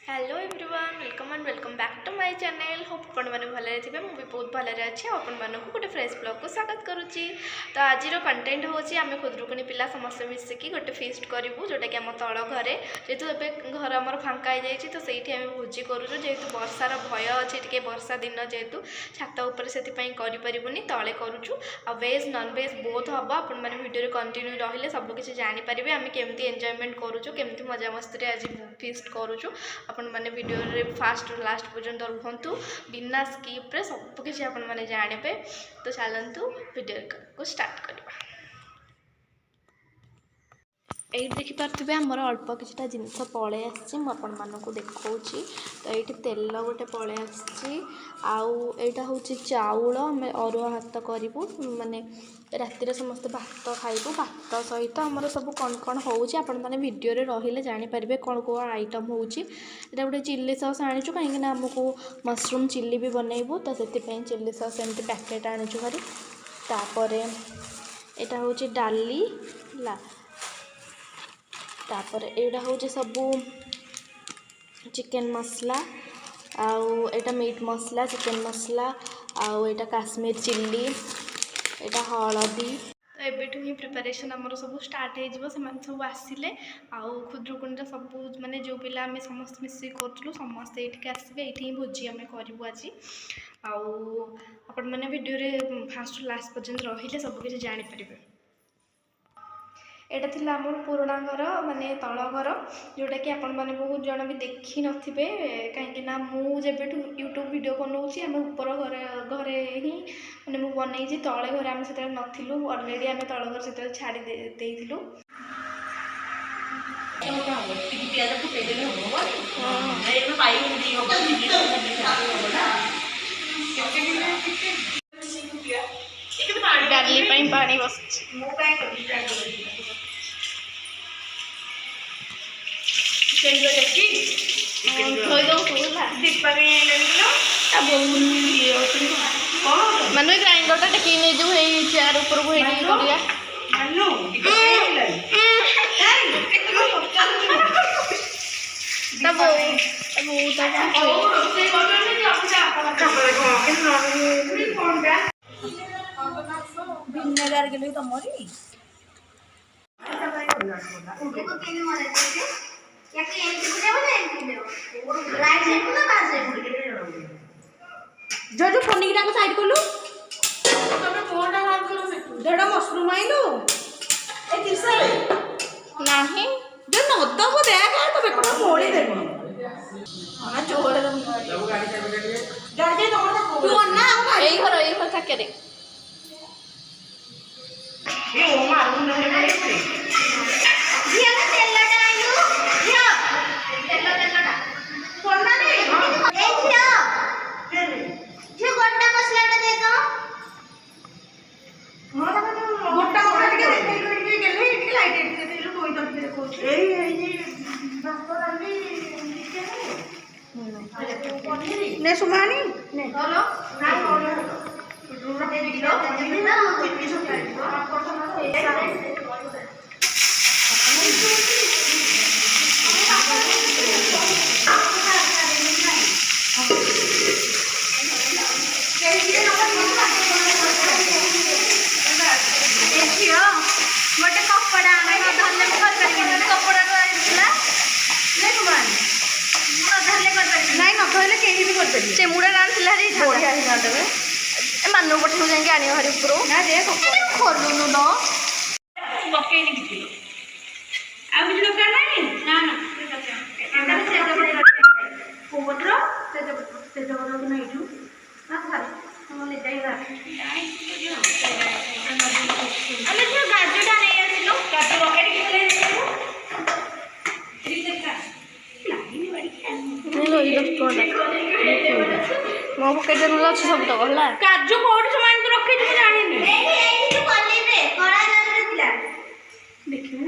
Hello everyone welcome back to my channel hope आपण मैंने भले थे मुझे बहुत भले अच्छे आपण मानक गोटे फ्रेश ब्लॉग को स्वागत करुच्ची। तो आज कंटेंट हूँ आम खुदरुकुणी पिला समस्त मिसिकी गोटे फिस्ट करूँ जोटा कि आम तल घरे जेहेतु एवं घर आम फांका हो जाए तो सही आम भोजी करूँ जेहेतु वर्षार भय अच्छे टे वर्षा दिन जेहेतु छात उपर से करें तले करुचु आ वेज नॉन वेज बोथ हम आपण मैंने वीडियो कंटिन्यू रहिले सबकि जानीपारे आम केमती एंजॉयमेंट करुचु केमती मजा मस्ती आज फिस्ट करुचु। आपण माने वीडियो रे फास्ट लास्ट पर्यंत रुहतु बिना स्किप रे सब किसी आपण माने जानिबे। तो चलतु वीडियो को स्टार्ट करबा। ये देखिपे आमर अल्प किसी जिनस पलि आपको देखी। तो ये तेल गोटे पलि आईटा हूँ चाउल आम अरुआ भात करूँ माने रातिर समस्त भात खाइबू भात सहित आमर सब कौन कौन होने वीडियो रे रहिले जानीपारे कौन कौ आइटम होची। गोटे चिल्ली सॉस आनीचु कहीं आमको मशरूम चिल्ली भी बनइबू तो से चिल्ली सॉस एमती पैकेट आनीचु भारी। तापर यहाँ हूँ डाली ला तापर एटा हूँ सबू चिकेन मसला आउ एटा मीट मसला चिकेन मसला आउ एटा काश्मीर चिल्ली एटा हलदी। तो एबेठू ही प्रिपरेशन आमर सब स्टार्ट हो सब आसिले आउ खुदरुकुणी सब माने जो पिला आम समस्त मिसिक करूँ समस्ते ये आसबे ये भोजी आम करूँ आज आउ आपण मैंने वीडियो रे फास्ट लास्ट पर्यंत रहिले सबकि जानीपारे। यहाँ थी आम पुराणा घर माने तल घर जोटा कि आपण मैंने बहुत जन भी देखी नथिबे कहीं मुझे यूट्यूब वीडियो बनाऊँगी आम ऊपर घरे ही मैंने मुझे बनई तले घर आम से नथिलु अलरेडी आम तल घर से छाड़ी देइथिलु। डाली पानी बस मानु ग्राइंडर टेकी नहीं जो चेयर ऊपर को भिनेगार के तमरी जो जो पनीर को साइड कलु जेड़ा मशरूम आइलु ए किसे नाही जो नद को देख तो बेकड़ा मोड़ी देबो ना चोड़े गाड़ी तू अन्ना यही घर थाके रे ए ओ मारू न दिया तेल डालू दिया तेल कोना रे ए दिया जे गोटा मसला दे दो गोटा मसला के दे गेले इटी लाइट दे दे कोई तो देखो ए डॉक्टर आली ने सुमानी ने चलो ना बोलो रूम दे दिलो ना चिप्पी सब कर दो आपको तो गोटे कपड़ा धरले कपड़ा नाई नधरले कहीं भी कर चेमुड़ा आनी मानु पठे जाए आने भारी ऊपर खोलुनु न मो पके अच्छे सब तो गला काजू कोड समान तो रखे जो जाने नहीं ए जो पनीर रे कड़ा जाने थिला देखियो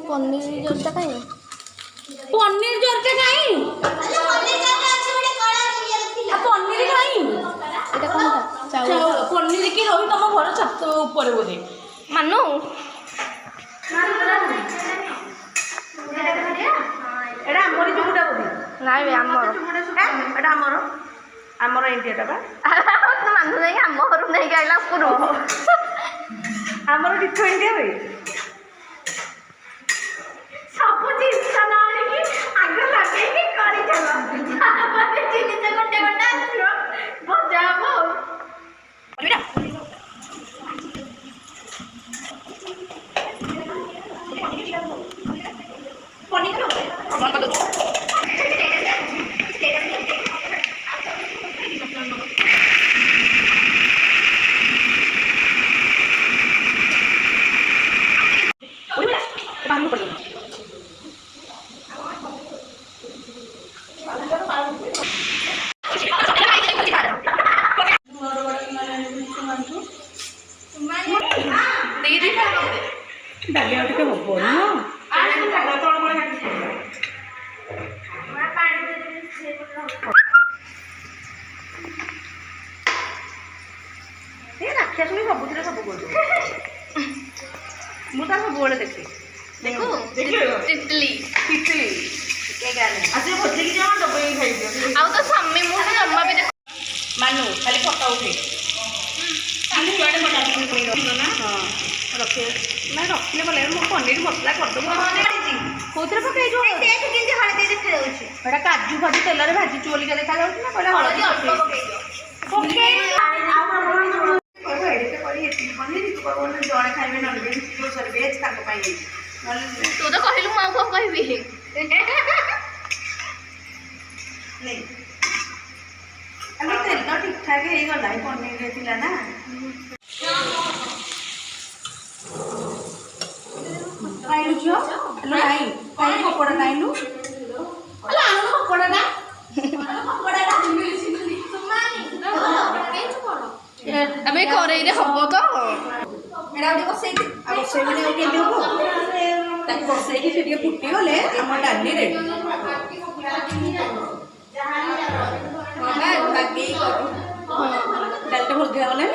पनीर जोरता काई पनीर जोरता काई अच्छा पनीर जाने अच्छे बड़े कड़ा ये थिला पनीर काई एटा कोनटा चाउल पनीर की रही तम घर छत ऊपर बोले मानु मानु ଏଇଟା ଆମରି ଚୁମୁଟା ବୋଧେ ନାଇଁ ବେ ଆମର ଏଇଟା ଆମର ଇଣ୍ଡିଆଟା ବା ମାନୁ ଯାଇକି ଆମ ଘରୁ ନେଇକି ଆଇଲା ଉପରୁ ଆମର ଡିଟୋ ଇଣ୍ଡିଆ ବେ ସବୁ ଜିନିଷ ନ ଆଣିକି ଆଗ ଲଗେଇକି କରିଚାଲ ତାପରେ ଜିନିଷ ଗୋଟେ ଗୋଟେ ଆସିବ ଭଜା ହବ ଆଉ ଡାଲି ଆଉ ଟିକେ ହବ ରାକ୍ଷାସୁଣି ସବୁଥିରେ ସବୁ କରୁଛୁ ମୁଁ ତାର ସବୁବେଳେ ଦେଖେ ଦେଖୁ ତିତଲି ପିଟଲି ଆଜି ଭୋଜିକି ଜମା ଦବେଇକି ଖାଇଦିଅ ଆଉ ତ ସ୍ୱାମୀ ମୁଁ ତ ଜମା ବି ଦେଖ ମାନୁ ଖାଲି ଫଟୋ ଉଠେ କାଲି କୁଆଡ଼େ ନା ହଁ ରଖିବେ ନା ରଖିଲେ ଭଲ ମୁଁ ପନିର ମସଲା କରିଦେବୁ କୋଉଥିରେ ପକେଇଛୁ କେମିତି ହଳଦୀ ଦେଖାଯାଉଛି ଏଇଟା କାଜୁ ଫାଜୁ ତେଲରେ ଭାଜିଛୁ ବୋଲିକା ଦେଖାଯାଉଛି ନା କହିଲେ ହଳଦୀ ଅଳ୍ପ ଜଣେ ଖାଇବେ ନନଭେଜ ଭେଜ ତାଙ୍କ ପାଇଁ ତୁ ତ କହିଲୁ ମୁଁ ଆଉ କଣ କହିବି ତେଲ ଠିକ ଠାକ ହେଇଗଲା ପନିରରେ ଥିଲା ନା ଖାଇଲୁ ଝିଅ ନାଇଁ ଖାଇଲୁ ପକୋଡ଼ା ଖାଇଲୁ ଆଣୁ ପକୋଡ଼ାଟା ଆମେ କରେଇରେ ହବ ତ ଏଇଟା ଗୋଟେ କଷେଇକି ଆଉ କଷେଇକି କେମିତି ହବ ତାକୁ କଷେଇକି ସେ ଟିକେ ଫୁଟିଗଲେ ଆମ ଡାଲି ରେଡ଼ି ଡାଲିଟା ଭୋଜି ଗଲାନି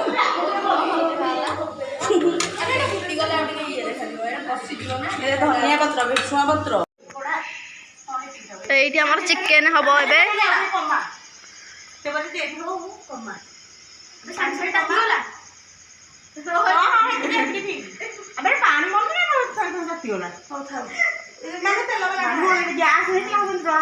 ଧନିଆ ପତ୍ର ଭେସୁଆ ପତ୍ର ଏଇଠି ଆମର ଚିକେନ ହବ ଏବେ ପାଣି ତାତିଗଲା ଗ୍ୟାସ୍ ହେଇଥିଲା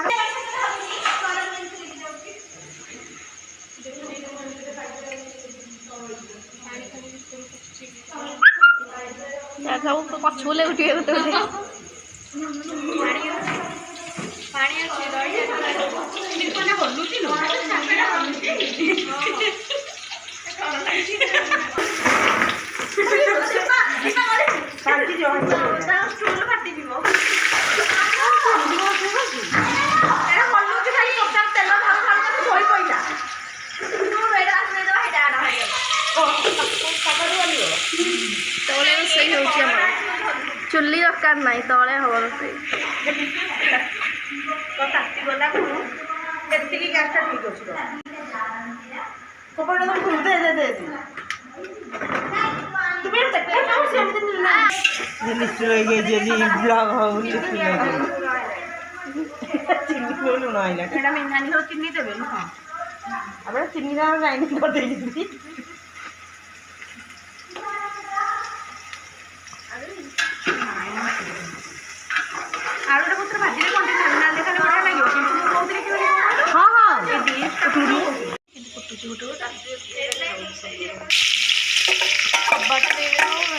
ସବୁ ପଛକୁ ଲେଉଟିବେ ଗୋଟେ ଗୋଟେ ତଳେ ରୋଷେଇ ହେଉଛି ଆମର ଚୁଲି ଦରକାର ନାହିଁ ତଳେ ହବ ରୋଷେଇ ତାତିଗଲାକୁ ଏତିକି ଗ୍ୟାସ୍ଟା ଠିକ୍ ଅଛି କପଡ଼ା ତ ଦେ ବ୍ଲଗ ହଉନି ଚିନି ଲୁଣ ଆଇଲା ଏଇଟା ମେଙ୍ଗାନି ହଉ ଚିନି ଦେବେ ହଁ ଆପଣ ଚିନି ଦାମ ଗ୍ରାଇଣ୍ଡିଂ କରିଦେଇଛନ୍ତି ଆଳୁଟା ପତ୍ର ଭାଜିଲେ କଣ୍ଟେ ନାଲି ନାଲି ଦେଖାଲେ ବଢ଼ିଆ ଲାଗିବ କିନ୍ତୁ ମୁଁ କହୁଥିଲି କି ହଁ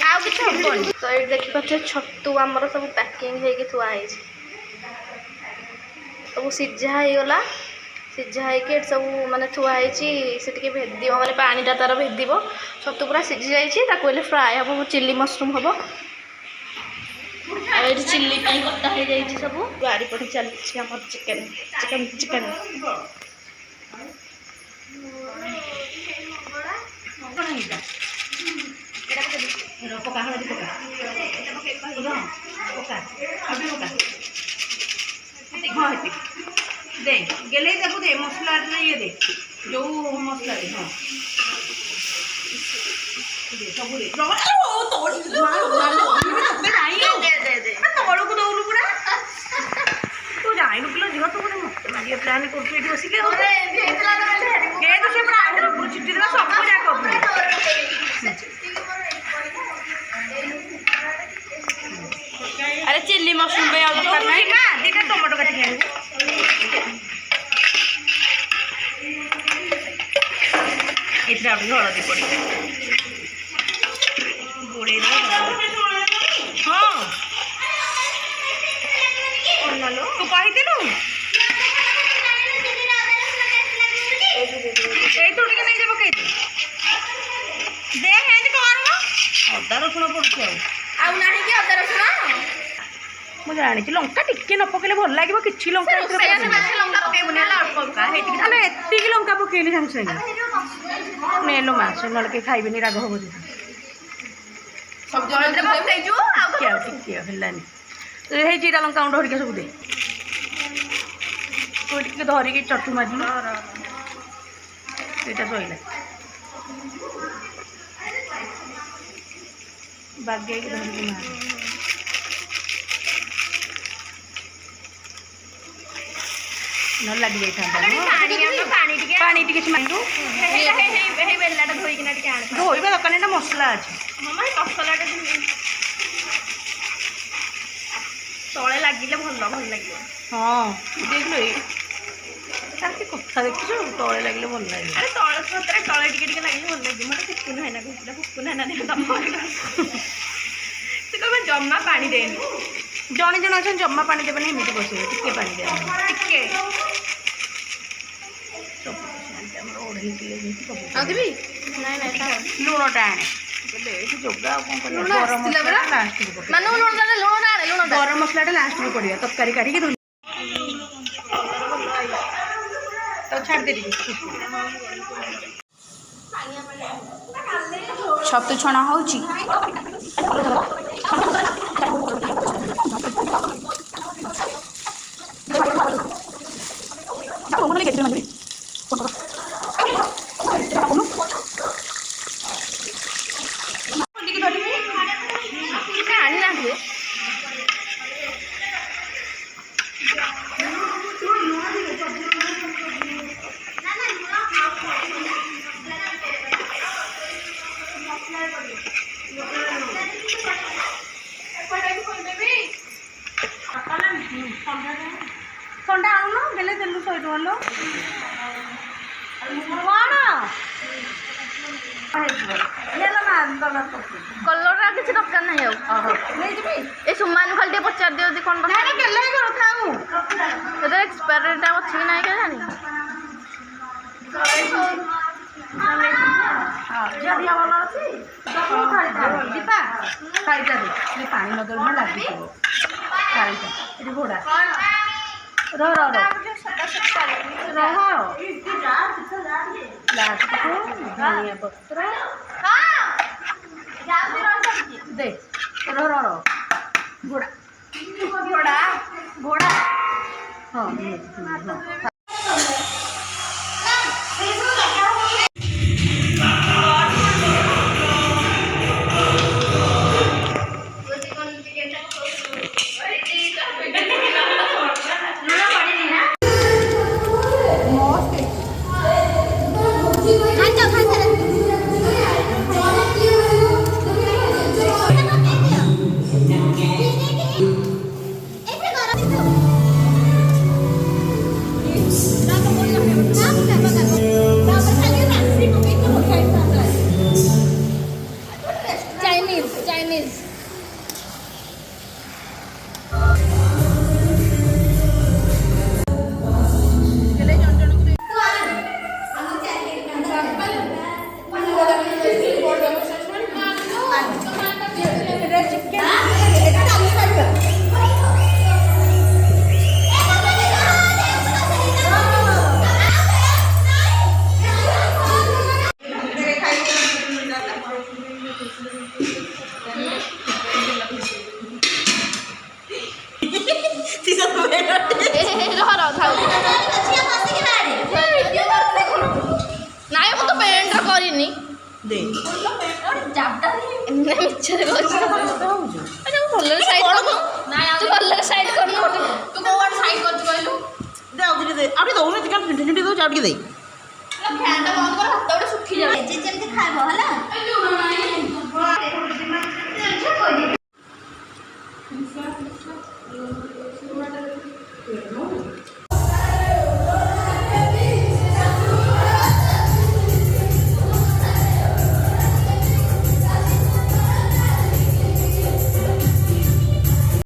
ଆଉ କିଛି ହବନି ତ ଏଇଠି ଦେଖିପାରୁଛେ ଛତୁ ଆମର ସବୁ ପ୍ୟାକିଂ ହେଇକି ଥୁଆ ହେଇଛି ସବୁ ସିଝା ହେଇଗଲା ସିଝା ହେଇକି ଏଠି ସବୁ ମାନେ ଥୁଆ ହେଇଛି ସେ ଟିକେ ଭେଦିବ ମାନେ ପାଣିଟା ତାର ଭେଦିବ ଛତୁ ପୁରା ସିଝି ଯାଇଛି ତାକୁ ହେଲେ ଫ୍ରାଏ ହେବ ଚିଲି ମସରୁମ୍ ହେବ ଆଉ ଏଠି ଚିଲି ପାଇଁ କଟା ହେଇଯାଇଛି ସବୁ ଗାଡ଼ି ପଟେ ଚାଲିଛି ଆମର ଚିକେନ୍ ପକା ହଳଦୀ ପକା ହଁ ଦେ ଗେଲେ ତାକୁ ଦେ ମସଲା ଇଏ ଦେ ଯୋଉ ମସଲା ଦେ ହଁ ସବୁ ଦେ ତଳକୁ ଦଉନୁ ପୁରା ତୁ ଜାଣି ଖାଇନୁ କିଲୋ ଝିଅ ତୁ ଗୋଟେ ମତେ ମାରିବା ପ୍ଲାନ୍ କରୁଛୁ ଏଠି ବସିକି ଆଉ କେତୁ ସେ ପୁରା ଆହୁରି ଉପରୁ ଛିଟି ଦେଲା ସବୁ ଯାକ ଉପରେ ଆରେ ଚିଲି ମସରୁମ ପାଇଁ ଆଉ ଦରକାର ନାହିଁ ଦିଟା ଟମାଟୋ କାଟିକି ଆଣିବୁ ଏଥିରେ ଆଉ ଟିକେ ହଳଦୀ ପଡ଼ିବ ଗୋଳେଇ ଦେବ ହଁ ତୁ କହିଥିଲୁ ଏଇଠୁ ଟିକେ ନେଇଯିବ ପକେଇଦେ ଦେ ହେନ୍ତି କର ଅଦା ରସୁଣ ପଡୁଛି ଆଉ ନାହିଁ କି ଅଦା ରସୁଣ ମୁଁ ଜାଣିଛି ଲଙ୍କା ଟିକେ ନ ପକେଇଲେ ଭଲ ଲାଗିବ କିଛି ଲଙ୍କା ଲଙ୍କା ପକେଇବୁନି ହେଲା ଅଳ୍ପ ଆରେ ଏତିକି ଲଙ୍କା ପକେଇଲି ସାଙ୍ଗେ ସାଙ୍ଗେ ନେଲୋ ମାଛ ନହେଲେ କେହି ଖାଇବେନି ରାଗ ହବ ଯଦି ଟିକେ ହେଲାନି ହେଇ ଜିରା ଲଙ୍କା ଗୁଣ୍ଡ ହରିକା ସବୁ ଦେ ତୁ ଟିକେ ଧରିକି ଚଟୁ ମାରିଲୁ ସେଇଟା ସଇଲା ବାଗେଇକି ଧରିକି ମାର ନହେଲେ ଲାଗି ଯାଇଥାନ୍ତା ପାଣି ଟିକେ ମାରିଲୁ ଧୋଇବା ଦରକାର ଏଇଟା ମସଲା ଅଛି ମସଲାଟା ତଳେ ଲାଗିଲେ ଭଲ ଲାଗିବ ହଁ ଦେଖିଲୁ ଏଇ ତାର କଥା ଦେଖିଛୁ ତଳେ ଲାଗିଲେ ଭଲ ଲାଗିବ ଆରେ ତଳେ ସତରେ ତଳେ ଟିକେ ଟିକେ ଲାଗିଲେ ଭଲ ଲାଗିବ ମୋତେ ଫୁକୁନ ଭାଇନା କହୁଥିଲା ଫୁକୁନ ଭାଇନା ଦେଖ ତମ ସେ କହିବ ଜମା ପାଣି ଦେଇନି ଜଣେ ଜଣେ ଅଛନ୍ତି ଜମା ପାଣି ଦେବେନି ଏମିତି ବସେଇବେ ଟିକେ ପାଣି ଦେବେ ଟିକେ ଆମର ଓଢ଼େଇ କିଲେ ଆଉ ଦେବି ନାଇଁ ନାଇଁ ଲୁଣଟା ଆଣେ ଏଠି ଯୋଗା ଆଉ କ'ଣ କରିବା ଗରମ ମସଲାଟା ଲାଷ୍ଟକୁ ପଡ଼ିବ ଗରମ ମସଲାଟା ଲାଷ୍ଟକୁ ପଡ଼ିବ ତରକାରୀ କାଢ଼ିକି ଧୋଇ ତାକୁ ଛାଡ଼ିଦେବି ଛତୁ ଛଣା ହେଉଛି ଥଣ୍ଡା ଆଣୁନ ଦେଲେ ଦେଲୁ 100 ଟଙ୍କା लो କଲର୍ଟା କିଛି ଦରକାର ନାହିଁ ଆଉ ଏ ସୁମାନ ଖାଲି ଟିକେ ପଚାରି ଦିଅ ଯଦି କ'ଣ ସେଥିରେ ଏକ୍ସପାୟାର ଡେଟ୍ ଅଛି କି ନାହିଁ କେଜାଣି ଭଲ ଅଛି ଯିବା ଶାଢ଼ୀଟା ଦେ ପାଣି ନଦେବୁ ନା ଲାଗିଯିବ ଶାଢ଼ୀଟା ଏଠି ଘୋଡ଼ା ରହ ଲାଷ୍ଟକୁ ଧନିଆ ପତ୍ର ଦେ ରହ ଘୋଡ଼ା ହଁ Chinese. ନାଇଁ ମୁଁ ତ ପେଣ୍ଟଟା କରିନି ଦେ ମିଛରେ କହୁଛି ଭଲରେ ସାଇଡ୍ କରୁନୁ ତୁ ଭଲରେ ସାଇଡ୍ କରୁନୁ ତୁ କୋଉ ସାଇଡ୍ କରୁଛୁ କହିଲୁ ଟିକେ ଦେଉନି ଟିକେ ଝିଣ୍ଟି ଦେଉଛି ଆଉ ଟିକେ ଦେଇ ଫ୍ୟାନ୍ଟା ବନ୍ଦ କର